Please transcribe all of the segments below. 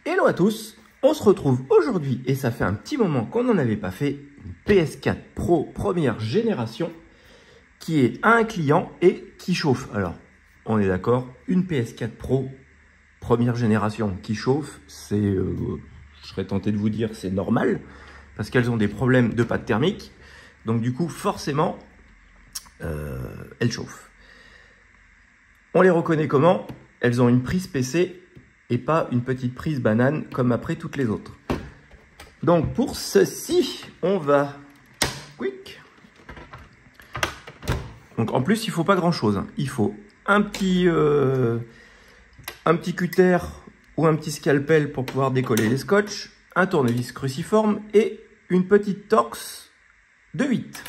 Hello à tous, on se retrouve aujourd'hui et ça fait un petit moment qu'on n'en avait pas fait, une PS4 Pro première génération qui est à un client et qui chauffe. Alors, on est d'accord, une PS4 Pro première génération qui chauffe, c'est, je serais tenté de vous dire, c'est normal parce qu'elles ont des problèmes de pâte thermique. Donc du coup, forcément, elles chauffent. On les reconnaît comment? Elles ont une prise PC et pas une petite prise banane comme après toutes les autres. Donc pour ceci, on va quick. Donc en plus, il faut pas grand chose. Il faut un petit cutter ou un petit scalpel pour pouvoir décoller les scotch, un tournevis cruciforme et une petite Torx de 8.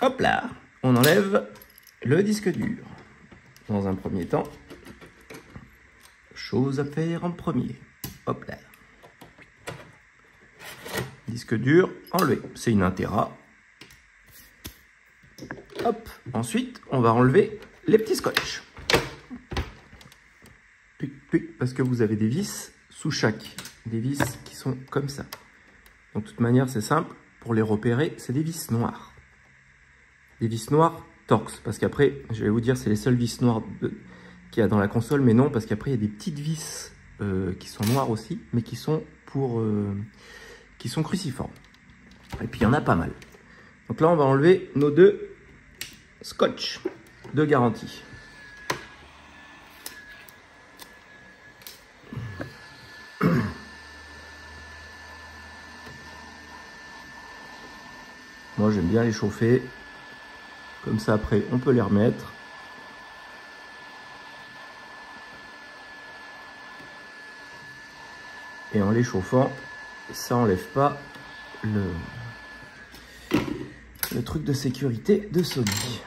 Hop là, on enlève le disque dur. Dans un premier temps, chose à faire en premier. Hop là. Disque dur enlevé. C'est une 1 Tera. Hop. Ensuite, on va enlever les petits scotch. Parce que vous avez des vis sous chaque. Des vis qui sont comme ça. Donc, de toute manière, c'est simple. Pour les repérer, c'est des vis noires. Des vis noires Torx. Parce qu'après, je vais vous dire, c'est les seules vis noires qu'il y a dans la console. Mais non, parce qu'après, il y a des petites vis qui sont noires aussi. Mais qui sont qui sont cruciformes. Et puis, il y en a pas mal. Donc là, on va enlever nos deux scotch de garantie. Moi, j'aime bien les chauffer. Comme ça, après, on peut les remettre. Et en les chauffant, ça n'enlève pas le truc de sécurité de Sony.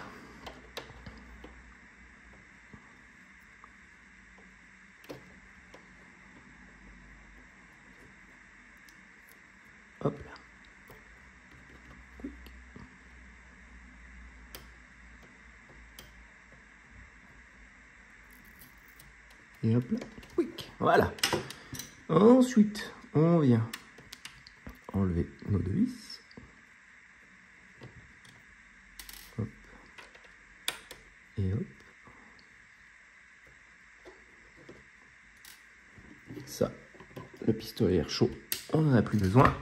Hop là. Et hop là. Quick. Voilà. Ensuite, on vient enlever nos deux vis. Hop. Et hop. Ça, le pistolet air chaud, on n'en a plus besoin.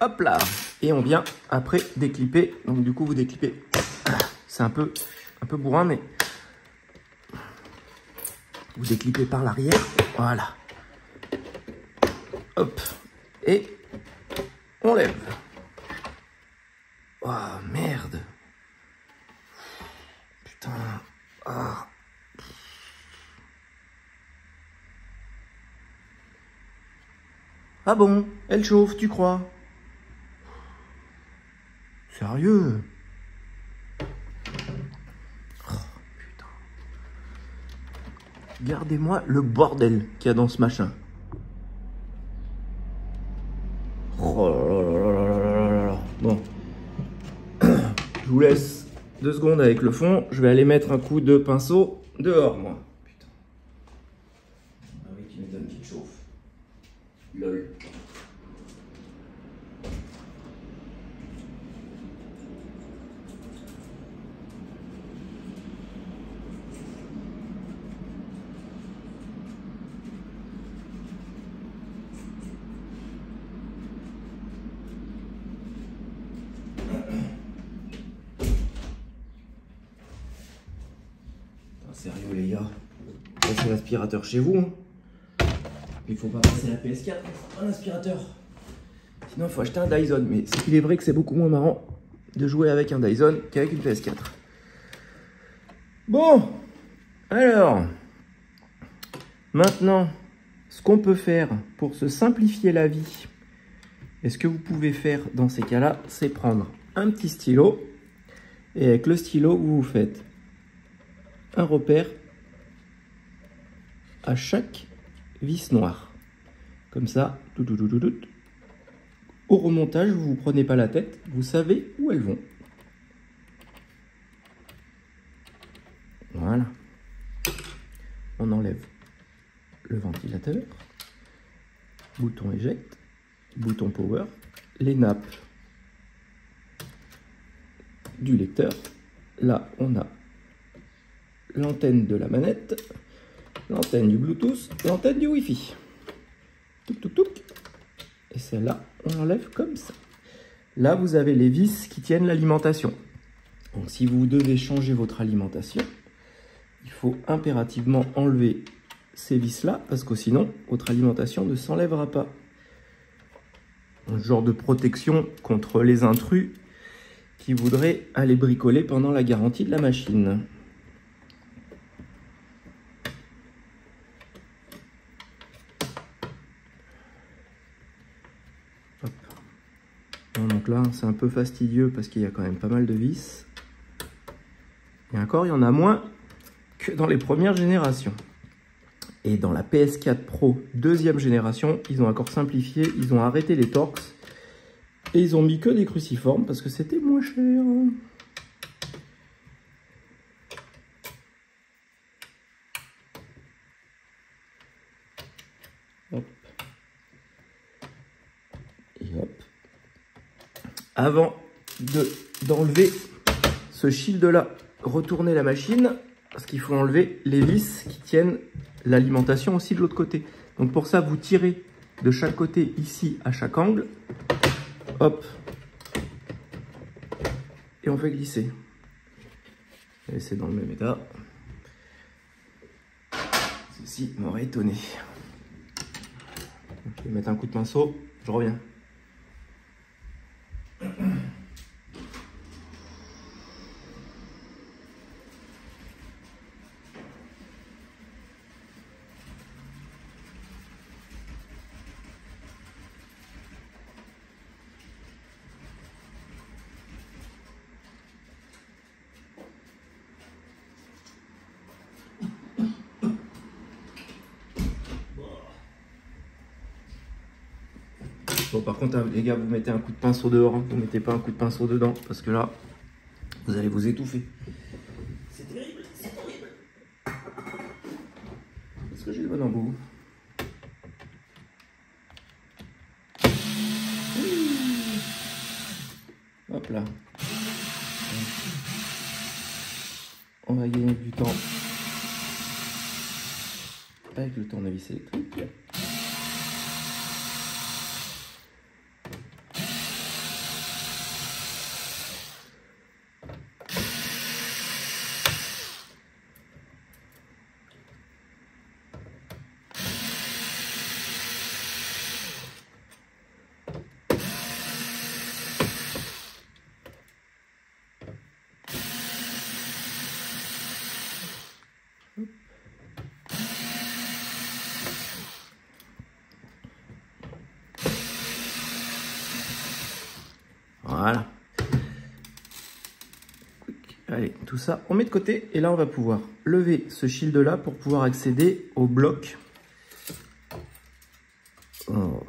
Hop là. Et on vient après déclipper. Donc du coup, vous déclipez. C'est un peu bourrin, mais vous déclipez par l'arrière. Voilà. Hop. Et on lève. Oh merde. Putain. Ah. Ah bon, elle chauffe, tu crois? Sérieux? Oh, putain. Regardez-moi le bordel qu'il y a dans ce machin. Oh là là là là là là là. Bon. Je vous laisse 2 secondes avec le fond. Je vais aller mettre un coup de pinceau dehors, moi. Putain. Ah oui, tu m'étonnes qu'il chauffe. Lol. Sérieux les gars, passez l'aspirateur chez vous. Hein. Il faut pas passer la PS4, un aspirateur. Sinon il faut acheter un Dyson. Mais il est vrai que c'est beaucoup moins marrant de jouer avec un Dyson qu'avec une PS4. Bon, alors, maintenant, ce qu'on peut faire pour se simplifier la vie, et ce que vous pouvez faire dans ces cas-là, c'est prendre un petit stylo. Et avec le stylo, vous faites un repère à chaque vis noire. Comme ça, au remontage, vous ne vous prenez pas la tête, vous savez où elles vont. Voilà. On enlève le ventilateur, bouton éjecte, bouton power, les nappes du lecteur. Là, on a l'antenne de la manette, l'antenne du Bluetooth, l'antenne du Wi-Fi. Touc, touc, touc. Et celle-là, on l'enlève comme ça. Là, vous avez les vis qui tiennent l'alimentation. Donc, si vous devez changer votre alimentation, il faut impérativement enlever ces vis-là, parce que sinon, votre alimentation ne s'enlèvera pas. Un genre de protection contre les intrus qui voudraient aller bricoler pendant la garantie de la machine. Hop. Bon, donc là, c'est un peu fastidieux parce qu'il y a quand même pas mal de vis. Et encore, il y en a moins que dans les premières générations. Et dans la PS4 Pro deuxième génération, ils ont encore simplifié, ils ont arrêté les Torx et ils ont mis que des cruciformes parce que c'était moins cher. Hop. Et hop. Avant d'enlever ce shield là, retournez la machine parce qu'il faut enlever les vis qui tiennent l'alimentation aussi de l'autre côté. Donc pour ça, vous tirez de chaque côté ici à chaque angle. Hop. Et on fait glisser. Et c'est dans le même état. Ceci m'aurait étonné. Je vais mettre un coup de pinceau. Je reviens. Bon, par contre, les gars, vous mettez un coup de pinceau dehors, hein. Vous mettez pas un coup de pinceau dedans, parce que là, vous allez vous étouffer. C'est terrible, c'est horrible. Est-ce que j'ai le bon embout? Hop là. On va gagner du temps avec le tournevis électrique. Voilà. Allez, tout ça, on met de côté. Et là, on va pouvoir lever ce shield là pour pouvoir accéder au bloc. Oh.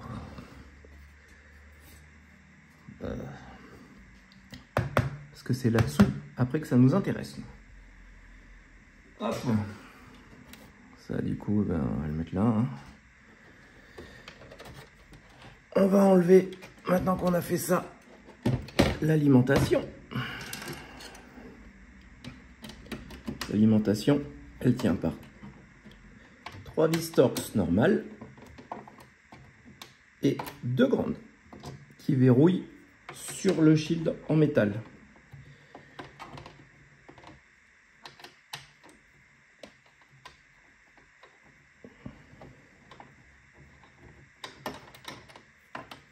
Parce que c'est là-dessous, après que ça nous intéresse. Hop. Ça, du coup, ben, on va le mettre là. Hein. On va enlever, maintenant qu'on a fait ça, l'alimentation. L'alimentation, elle tient par 3 vis Torx normales et 2 grandes qui verrouillent sur le shield en métal.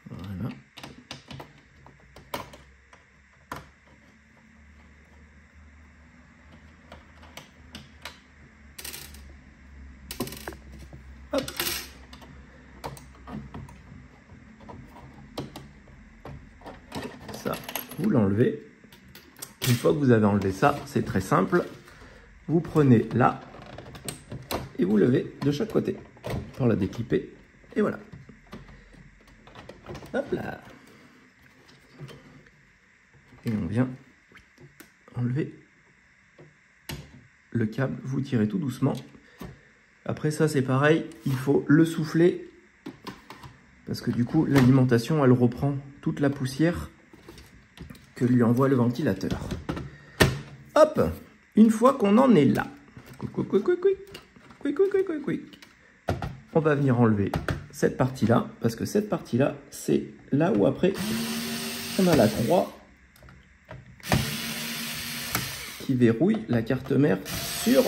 Voilà. Hop. Ça, vous l'enlevez. Une fois que vous avez enlevé ça, c'est très simple. Vous prenez là et vous levez de chaque côté pour la déclipper. Et voilà. Hop là. Et on vient enlever le câble. Vous tirez tout doucement. Après ça, c'est pareil, il faut le souffler. Parce que du coup, l'alimentation, elle reprend toute la poussière que lui envoie le ventilateur. Hop! Une fois qu'on en est là, on va venir enlever cette partie-là. Parce que cette partie-là, c'est là où après, on a la croix qui verrouille la carte mère sur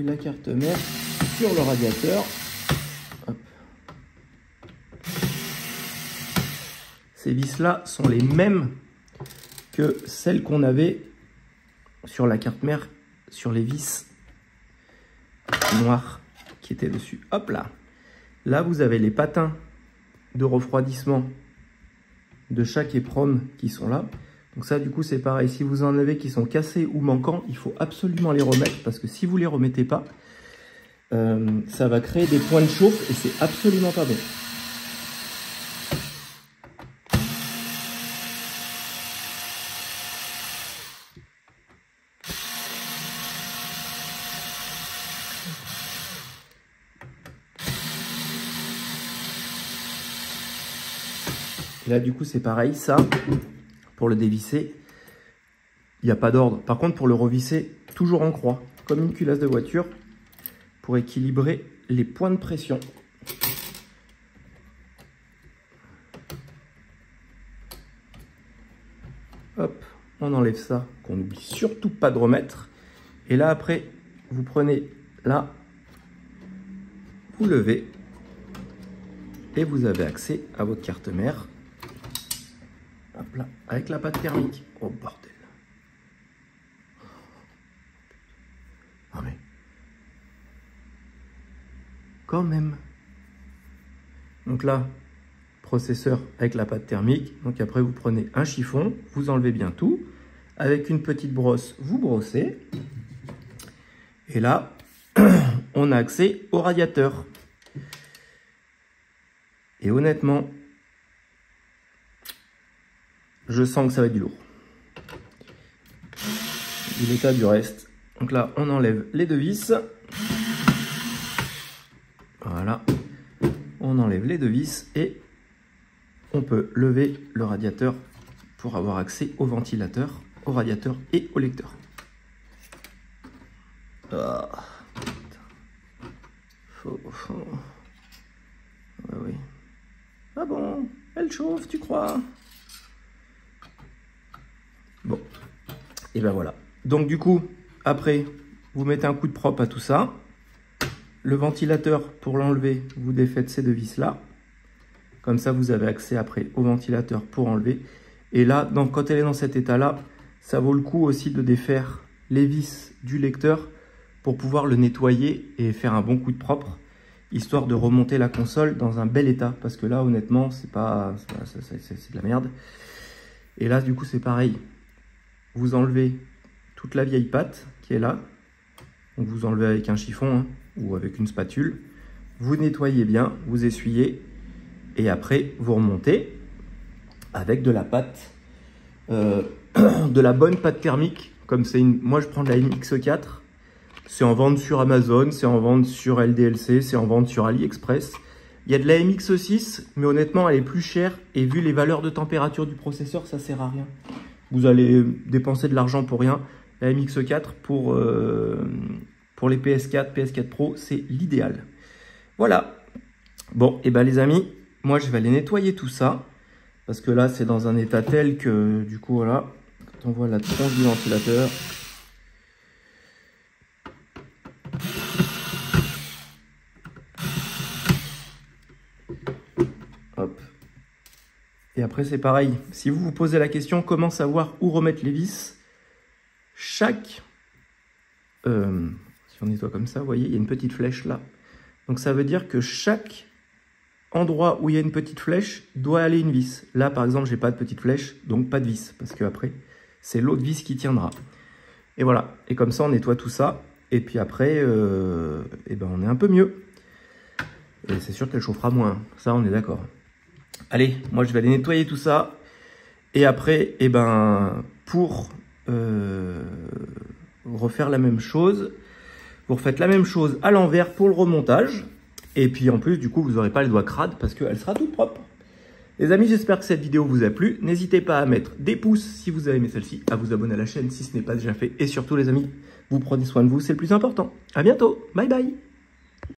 la carte mère sur le radiateur. Hop. Ces vis là sont les mêmes que celles qu'on avait sur la carte mère, sur les vis noires qui étaient dessus. Hop là. Là, vous avez les patins de refroidissement de chaque éperon qui sont là. Donc ça, du coup, c'est pareil. Si vous en avez qui sont cassés ou manquants, il faut absolument les remettre parce que si vous les remettez pas, ça va créer des points de chauffe et c'est absolument pas bon. Là, du coup, c'est pareil. Ça, pour le dévisser, il n'y a pas d'ordre. Par contre, pour le revisser, toujours en croix, comme une culasse de voiture, pour équilibrer les points de pression. Hop, on enlève ça, qu'on n'oublie surtout pas de remettre. Et là, après, vous prenez là, vous levez, et vous avez accès à votre carte mère. Hop là, avec la pâte thermique. Oh bordel. Non mais... quand même. Donc là, processeur avec la pâte thermique. Donc après, vous prenez un chiffon, vous enlevez bien tout. Avec une petite brosse, vous brossez. Et là, on a accès au radiateur. Et honnêtement, je sens que ça va être du lourd. Vu l'état du reste. Donc là, on enlève les deux vis. Voilà. On enlève les deux vis et on peut lever le radiateur pour avoir accès au ventilateur, au radiateur et au lecteur. Ah, ouais, oui. Ah bon, elle chauffe, tu crois? Bon, et ben voilà. Donc du coup, après, vous mettez un coup de propre à tout ça. Le ventilateur, pour l'enlever, vous défaites ces deux vis là. Comme ça, vous avez accès après au ventilateur pour enlever. Et là, quand elle est dans cet état-là, ça vaut le coup aussi de défaire les vis du lecteur pour pouvoir le nettoyer et faire un bon coup de propre, histoire de remonter la console dans un bel état. Parce que là, honnêtement, c'est de la merde. Et là, du coup, c'est pareil. Vous enlevez toute la vieille pâte qui est là. Donc, vous enlevez avec un chiffon hein, ou avec une spatule. Vous nettoyez bien, vous essuyez. Et après, vous remontez avec de la pâte, de la bonne pâte thermique. Comme c'est une... Moi, je prends de la MX4. C'est en vente sur Amazon, c'est en vente sur LDLC, c'est en vente sur AliExpress. Il y a de la MX6, mais honnêtement, elle est plus chère. Et vu les valeurs de température du processeur, ça sert à rien. Vous allez dépenser de l'argent pour rien. La MX4 pour les PS4, PS4 Pro, c'est l'idéal. Voilà. Bon, et ben les amis, moi je vais aller nettoyer tout ça. Parce que là, c'est dans un état tel que, du coup, voilà. Quand on voit la tronche du ventilateur. Hop. Et après, c'est pareil. Si vous vous posez la question, comment savoir où remettre les vis? Chaque... si on nettoie comme ça, vous voyez, il y a une petite flèche là. Donc ça veut dire que chaque endroit où il y a une petite flèche doit aller une vis. Là, par exemple, j'ai pas de petite flèche, donc pas de vis. Parce que après, c'est l'autre vis qui tiendra. Et voilà. Et comme ça, on nettoie tout ça. Et puis après, eh ben on est un peu mieux. Et c'est sûr qu'elle chauffera moins. Ça, on est d'accord. Allez, moi, je vais aller nettoyer tout ça. Et après, eh ben, pour refaire la même chose, vous refaites la même chose à l'envers pour le remontage. Et puis en plus, du coup, vous n'aurez pas les doigts crades parce qu'elle sera toute propre. Les amis, j'espère que cette vidéo vous a plu. N'hésitez pas à mettre des pouces si vous avez aimé celle-ci, à vous abonner à la chaîne si ce n'est pas déjà fait. Et surtout, les amis, vous prenez soin de vous, c'est le plus important. À bientôt. Bye bye.